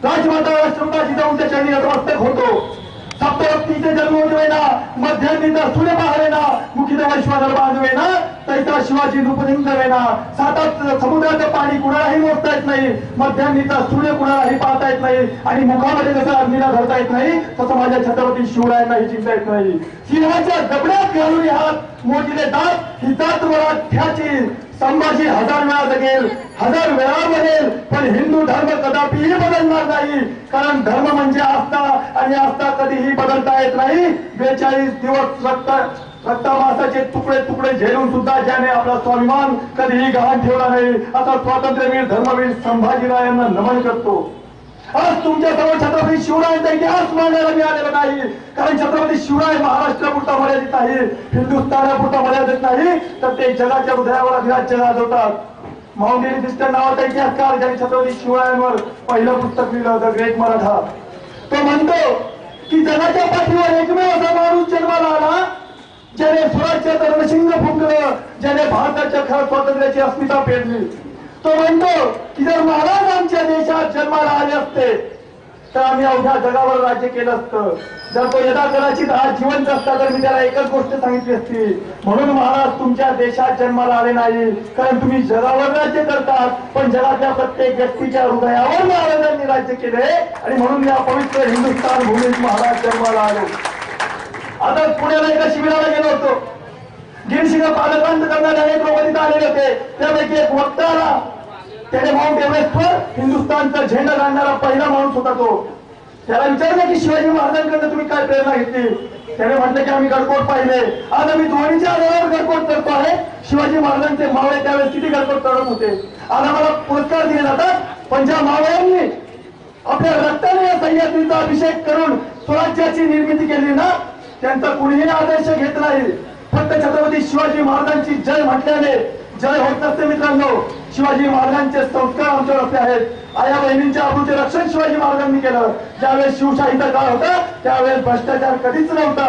राजमाता राष्ट्रमाता जिजाऊंच्या चरणी नतमस्तक होतो. सप्तवतीचे जन्मोजवेना मध्यान्नीचा सूर्य पाहवेना मुखित वैश्वानर बांधवेना तैसा शिवाजी नृपदिंदवेना. सातात समुद्राचं पाणी कुणालाही मोजता येत नाही, मध्यान्नीचा सूर्य कुणालाही पाहता येत नाही आणि मुखामध्ये जसं अग्नीला धरता येत नाही तसं माझ्या छत्रपती शिवरायांनाही चिंता येत नाही. सिंहाच्या जबड्यात घालून हात मोजिले दात ही जात मराठ्याची. संभाजी हजार वेळा जगेल, हजार वेळा बनेल, पण हिंदू धर्म कदापिही बदलणार नाही. कारण धर्म म्हणजे आस्था आणि आस्था कधीही बदलता येत नाही. 42 दिवस रक्तमांसाचे तुकडे तुकडे झेलून सुद्धा ज्याने आपला स्वाभिमान कधीही गहाण ठेवला नाही असा स्वातंत्र्यवीर धर्मवीर संभाजीरायांना नमन करतो. आज तुमच्या समोर छत्रपती शिवरायांचा इतिहास मांडायला मिळालेला नाही. कारण छत्रपती शिवराय महाराष्ट्रापुरता मर्यादित नाही, हिंदुस्थानापुरता मर्यादित नाही, तर ते जगाच्या हृदयावर अधिराज्य गाजवतात. माउंटेन सिस्टर नावाचा इतिहासकार ज्यांनी छत्रपती शिवरायांवर पहिलं पुस्तक लिहिलं द ग्रेट मराठा, तो म्हणतो की जगाच्या पाठीवर एकमेव असा माणूस जन्माला आला ज्याने स्वराज्याचं रणशिंग फुंकलं, ज्याने भारताच्या खरं स्वातंत्र्याची अस्मिता पेरली. तो म्हणतो की जर महाराज आमच्या देशात जन्माला आले असते तर आम्ही अवघ्या जगावर राज्य केलं असतं. जर तो यदा कदाचित आज जिवंत असता तर मी त्याला एकच गोष्ट सांगितली असती, म्हणून महाराज तुमच्या देशात जन्माला आले नाही कारण तुम्ही जगावर राज्य करतात, पण जगातल्या प्रत्येक व्यक्तीच्या हृदयावर महाराजांनी राज्य केले आणि म्हणून या पवित्र हिंदुस्थान भूमीत महाराज जन्माला आले. आता पुण्याला एका शिबिराला गेलो होतो. गिरशिंग पालकांत करणारे अनेक लोक तिथे आलेले होते. त्यापैकी एक वक्ता आला, त्याने माउंट एव्हरेस्टवर हिंदुस्थानचा झेंडा गाडणारा पहिला माणूस होता तो. त्याला विचारलं की शिवाजी महाराजांकडे तुम्ही काय प्रेरणा घेतली. त्याने म्हटलं की आम्ही गडकोट पाहिले. आज आम्ही धोनीच्या आधारावर गडकोट करतो आहे. शिवाजी महाराजांचे मावळे त्यावेळेस किती गडकोट चढत होते. आज आम्हाला पुरस्कार दिले जातात, पण ज्या मावळ्यांनी आपल्या रक्ताने या सह्याद्रीचा अभिषेक करून स्वराज्याची निर्मिती केली ना, त्यांचा कुणीही आदर्श घेत नाही. फक्त छत्रपती शिवाजी महाराजांची जय म्हटल्याने जय होत नसते. मित्रांनो, शिवाजी महाराजांचे संस्कार आमच्यावर असले आहेत. आया बहिणींच्या अब्रूचे रक्षण शिवाजी महाराजांनी केलं. ज्यावेळेस शिवशाहीचा काळ होता त्यावेळेस भ्रष्टाचार कधीच नव्हता.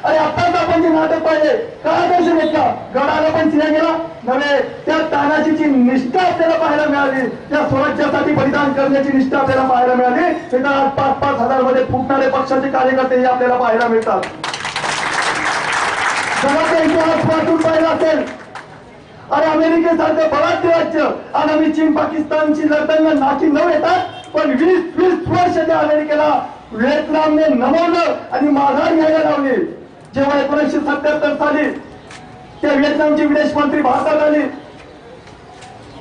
अरे आत्ताच आपण जे नाटक पाहिले काय आदर्श घेतला, गडाला पण सिंह गेला नव्हे, त्या तानाजीची निष्ठा आपल्याला पाहायला मिळाली, त्या स्वराज्यासाठी बलिदान करण्याची निष्ठा आपल्याला पाहायला मिळाली. तर आज 5-5 हजार मध्ये फुटणारे पक्षाचे कार्यकर्ते आपल्याला पाहायला मिळतात. जगाचा इतिहास वाचून पाहिला असेल. अरे अमेरिकेसारखं बळाचं राज्य आणि आम्ही चीन पाकिस्तानची लढताना नाकी न येतात, पण 20 वर्ष त्या अमेरिकेला व्हिएतनामने नमवलं आणि माघार घ्यायला लावली. जेव्हा 1977 साली त्या व्हिएतनामची विदेश मंत्री भारतात आली,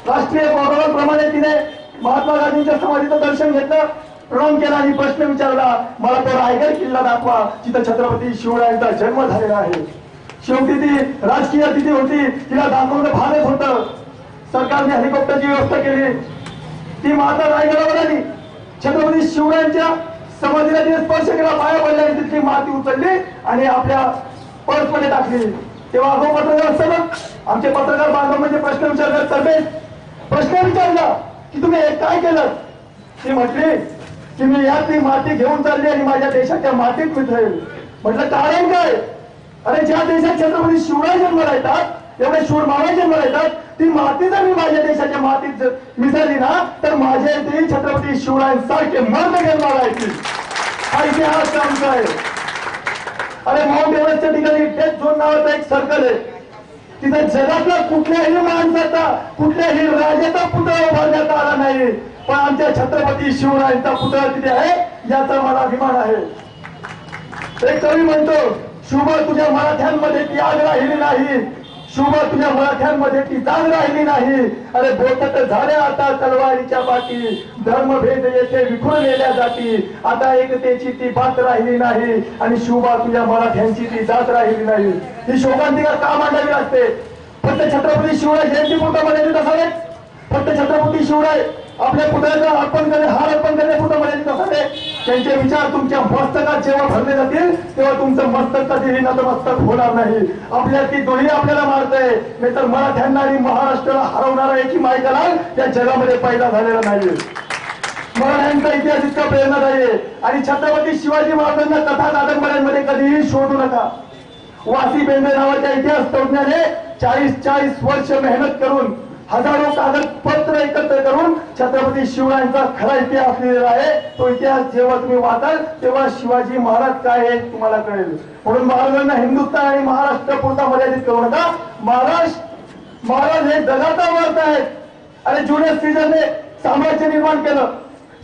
राष्ट्रीय प्रमाणे तिने महात्मा गांधींच्या समाधीचं दर्शन घेतलं, प्रणाम केला आणि प्रश्न विचारला, मला तो रायगड किल्ला दाखवा जिथं छत्रपती शिवरायांचा जन्म झालेला आहे. शेवटी ती राजकीय अतिथी होती, तिला दाखवणं भागच होतं. सरकारने हेलिकॉप्टरची व्यवस्था केली. ती माता रायगडावर आली, छत्रपती शिवरायांच्या समाधीला तिने स्पर्श केला, पाया पडल्या, तिथली माती उचलली आणि आपल्या पर्समध्ये टाकली. तेव्हा अगो पत्रकार असताना आमचे पत्रकार बांधव म्हणजे प्रश्न विचारतात, सर्वे प्रश्न विचारला की तुम्ही हे काय केलं. ती म्हटली की मी यातली माती घेऊन चालली आणि माझ्या देशाच्या मातीत मिसळेल. म्हटलं कारण काय. अरे ज्या देशात छत्रपती शिवराय जन्माला येतात, एवढे शूर मावळे जन्माला येतात, ती माती जर मी माझ्या देशाच्या मातीत मिसळली ना तर माझ्या इथे छत्रपती शिवरायांसारखे मर्द जन्माला येतील. हा इतिहास आमचा आहे. अरे माउंट एव्हरेस्टच्या ठिकाणी डेथ झोन नावाचा एक सर्कल आहे. तिथे जगातला कुठल्याही माणसाचा कुठल्याही राजाचा पुतळा उभारण्यात आला नाही, पण आमच्या छत्रपती शिवरायांचा पुतळा तिथे आहे, याचा मला अभिमान आहे. एक कवी म्हणतो, शुभ तुझ्या मराठ्यांमध्ये ती आग राहिली नाही, शुभ तुझ्या मराठ्यांमध्ये ती जाग राहिली नाही. अरे बोटत झाल्या आता तलवारीच्या बाकी, धर्मभेद येथे विखुरलेल्या जाती, आता एकतेची ती बात राहिली नाही आणि शुभा तुझ्या मराठ्यांची ती जात राहिली नाही. ही शोकांतिका का मांडावी लागते. फक्त छत्रपती शिवराय जयंती पुरता मर्यादित असावे, फक्त छत्रपती शिवराय आपल्या पुतळ्याला अर्पण करणे, हार अर्पण करणे पुरता मर्यादित असावे. त्यांचे विचार तुमच्या मस्तकात जेव्हा भरले जातील तेव्हा तुमचं मस्तक कधीही नतमस्तक होणार नाही. आपल्या ती दोही आपल्याला मारतंय, नाहीतर मराठ्यांना आणि महाराष्ट्राला हरवणारा एकी मायकालाल या जगामध्ये पैदा झालेला नाही. मराठ्यांचा इतिहास इतका प्रेरणादायी आहे आणि छत्रपती शिवाजी महाराजांना कथा कादंबऱ्यांमध्ये कधीही शोधू नका. वासी बेंद्रे नावाच्या इतिहास तज्ञाने 40 वर्ष मेहनत करून हजारो कागदपत्र एकत्र करून छत्रपती शिवरायांचा खरा इतिहास लिहिलेला आहे. तो इतिहास जेव्हा तुम्ही वाचाल तेव्हा शिवाजी महाराज काय हे तुम्हाला कळेल. म्हणून महाराजांना हिंदुस्थान आणि महाराष्ट्र पुरता मर्यादित करू नका. महाराज हे जगाचा वारसा आहेत. आणि जुलियस सीझरने साम्राज्य निर्माण केलं,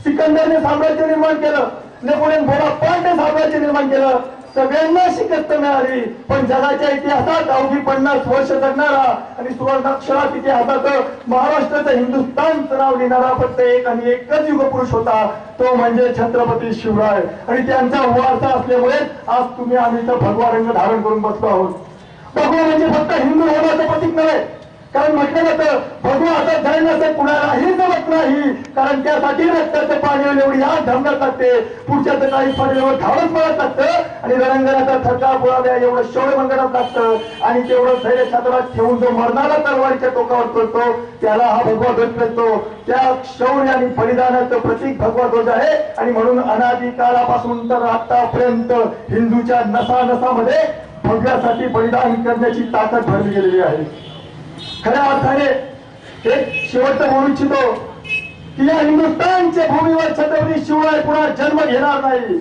सिकंदरने साम्राज्य निर्माण केलं, नेपोलियन बोनापार्टने साम्राज्य निर्माण केलं. सगळ्यांना शिकस्त मिळाली, पण जगाच्या इतिहासात अवघी 50 वर्ष जगणारा आणि सुवर्णाक्षरात इतिहासात महाराष्ट्राचं हिंदुस्थानचं नाव लिहिणारा फक्त एक आणि एकच युगपुरुष होता, तो म्हणजे छत्रपती शिवराय. आणि त्यांचा वारसा असल्यामुळे आज तुम्ही आम्ही इथं भगवा रंग धारण करून बसलो आहोत. भगवा म्हणजे फक्त हिंदू धर्माचं प्रतीक नव्हे, कारण म्हटलं जातं भगवा हातात धरण्याचं कुणालाही जमत नाही, कारण त्यासाठी रक्ताचं पाणी एवढी आज धमकत लागते, पुढच्या काही पाण्यावर धावत पडत लागतं आणि रंगणाचा थरका पुराव्या एवढं शौर्य मंगनात लागतं. आणि तेवढं धैर्य छात्रात ठेवून जो मरणारा तलवारीच्या टोकावर पडतो त्याला हा भगवा ध्वज मिळतो. त्या शौर्य आणि बलिदानाचं प्रतीक भगवा ध्वज आहे. आणि म्हणून अनादी काळापासून तर आतापर्यंत हिंदूच्या नसानसामध्ये भगव्यासाठी बलिदान करण्याची ताकद भरली गेलेली आहे. खऱ्या अर्थाने एक शेवटचं बोलू इच्छितो की या हिंदुस्थानच्या भूमीवर छत्रपती शिवराय पुन्हा जन्म घेणार नाही.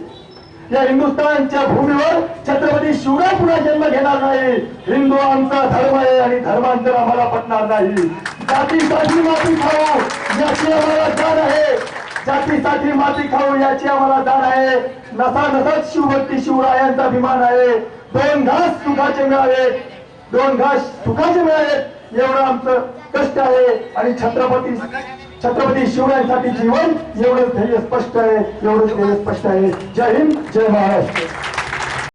या हिंदुस्थानच्या भूमीवर छत्रपती शिवराय पुन्हा जन्म घेणार नाही. हिंदू आमचा धर्म आहे आणि धर्मांतर आम्हाला पटणार नाही. जातीसाठी माती खाऊ याची आम्हाला जाण आहे, जातीसाठी माती खाऊ याची आम्हाला जाण आहे. नसानसात शिवभक्ती शिवरायांचा अभिमान आहे. 2 घास सुखाचे मिळावेत, 2 घास सुखाचे मिळावेत एवढं आमचं कष्ट आहे. आणि छत्रपती शिवरायांसाठी जीवन एवढंच ध्येय स्पष्ट आहे, एवढंच ध्येय स्पष्ट आहे. जय हिंद, जय महाराष्ट्र.